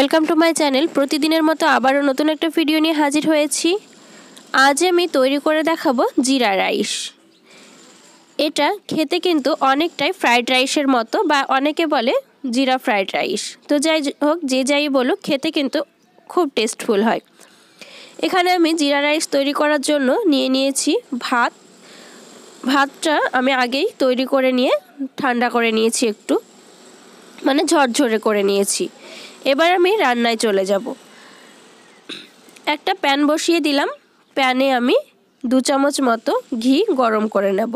Welcome to my channel. প্রতিদিনের মতো আবারও নতুন একটা ভিডিও নিয়ে হাজির হয়েছি। আজ আমি তৈরি করে দেখাবো জিরা রাইস। এটা খেতে কিন্তু অনেকটাই ফ্রাইড রাইসের মতো, বা অনেকে বলে জিরা ফ্রাইড রাইস। তো যাই হোক, যে যাই বলুক, খেতে কিন্তু খুব টেস্টফুল হয়। এখানে আমি জিরা রাইস তৈরি করার জন্য নিয়ে নিয়েছি ভাতটা আমি আগেই তৈরি করে নিয়ে ঠান্ডা করে নিয়েছি, একটু মানে ঝরঝরে করে নিয়েছি। এবার আমি রান্নায় চলে যাব। একটা প্যান বসিয়ে দিলাম। প্যানে আমি 2 চামচ মতো ঘি গরম করে নেব।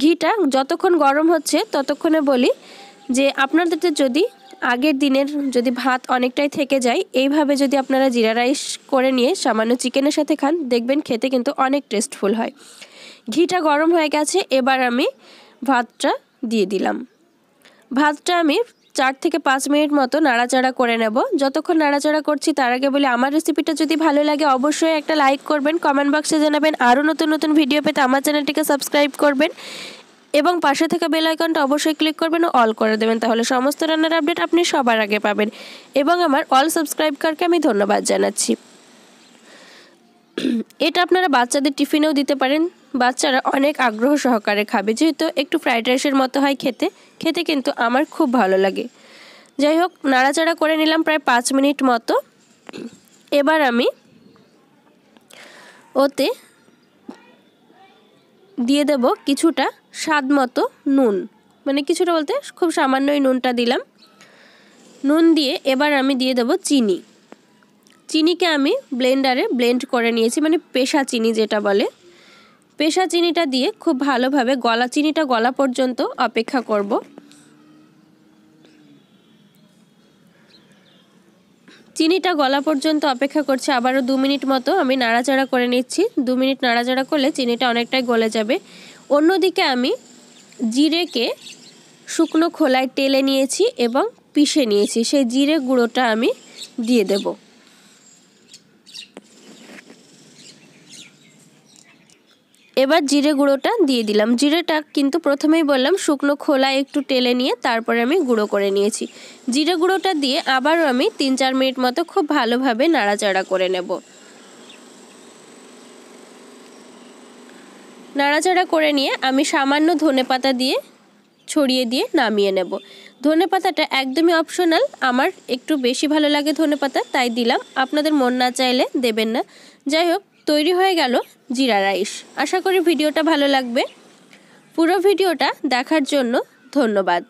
ঘিটা যতক্ষণ গরম হচ্ছে ততক্ষণে বলি যে আপনাদের যদি আগের দিনের যদি ভাত অনেকটাই থেকে যায়, এইভাবে যদি আপনারা জিরা রাইস করে নিয়ে সামান্য চিকেনের সাথে খান, দেখবেন খেতে কিন্তু অনেক টেস্টফুল হয়। ঘিটা গরম হয়ে গেছে, এবার আমি ভাতটা দিয়ে দিলাম। ভাতটা আমি 4 থেকে 5 মিনিট মতো নাড়াচাড়া করে নেব। যতক্ষণ নাড়াচাড়া করছি তার আগে বলি, আমার রেসিপিটা যদি ভালো লাগে অবশ্যই একটা লাইক করবেন, কমেন্ট বক্সে জানাবেন। আরও নতুন নতুন ভিডিও পেতে আমার চ্যানেলটিকে সাবস্ক্রাইব করবেন এবং পাশে থাকা বেল আইকনটা অবশ্যই ক্লিক করবেন ও অল করে দেবেন, তাহলে সমস্ত রান্নার আপডেট আপনি সবার আগে পাবেন। এবং আমার অল সাবস্ক্রাইবকারকে আমি ধন্যবাদ জানাচ্ছি। এটা আপনারা বাচ্চাদের টিফিনেও দিতে পারেন, বাচ্চারা অনেক আগ্রহ সহকারে খাবে, যেহেতু একটু ফ্রাইড রাইসের মতো হয় খেতে কিন্তু আমার খুব ভালো লাগে। যাই হোক, নাড়াচাড়া করে নিলাম প্রায় 5 মিনিট মতো। এবার আমি ওতে দিয়ে দেব কিছুটা স্বাদ মতো নুন, মানে কিছুটা বলতে খুব সামান্যই নুনটা দিলাম। নুন দিয়ে এবার আমি দিয়ে দেব চিনিকে আমি ব্লেন্ডারে ব্লেন্ড করে নিয়েছি, মানে পেশা চিনি যেটা বলে। পেশা চিনিটা দিয়ে খুব ভালোভাবে চিনিটা গলা পর্যন্ত অপেক্ষা করব। চিনিটা গলা পর্যন্ত অপেক্ষা করছে, আবারও 2 মিনিট মতো আমি নাড়াচাড়া করে নিচ্ছি। 2 মিনিট নাড়াচাড়া করলে চিনিটা অনেকটাই গলে যাবে। অন্যদিকে আমি জিরেকে শুকনো খোলায় টেলে নিয়েছি এবং পিষে নিয়েছি, সেই জিরে গুঁড়োটা আমি দিয়ে দেব। এবার জিরে গুঁড়োটা দিয়ে দিলাম। জিরেটা কিন্তু প্রথমেই বললাম শুকনো খোলায় একটু টেলে নিয়ে তারপরে আমি গুঁড়ো করে নিয়েছি। জিরে গুঁড়োটা দিয়ে আবারও আমি 3-4 মিনিট মতো খুব ভালোভাবে নাড়াচাড়া করে নেব। নাড়াচাড়া করে নিয়ে আমি সামান্য ধনেপাতা দিয়ে ছড়িয়ে দিয়ে নামিয়ে নেব। ধনেপাতাটা একদমই অপশনাল, আমার একটু বেশি ভালো লাগে ধনেপাতা, তাই দিলাম। আপনাদের মন না চাইলে দেবেন না। যাই হোক, তৈরি হয়ে গেল জিরা রাইস। আশা করি ভিডিওটা ভালো লাগবে। পুরো ভিডিওটা দেখার জন্য ধন্যবাদ।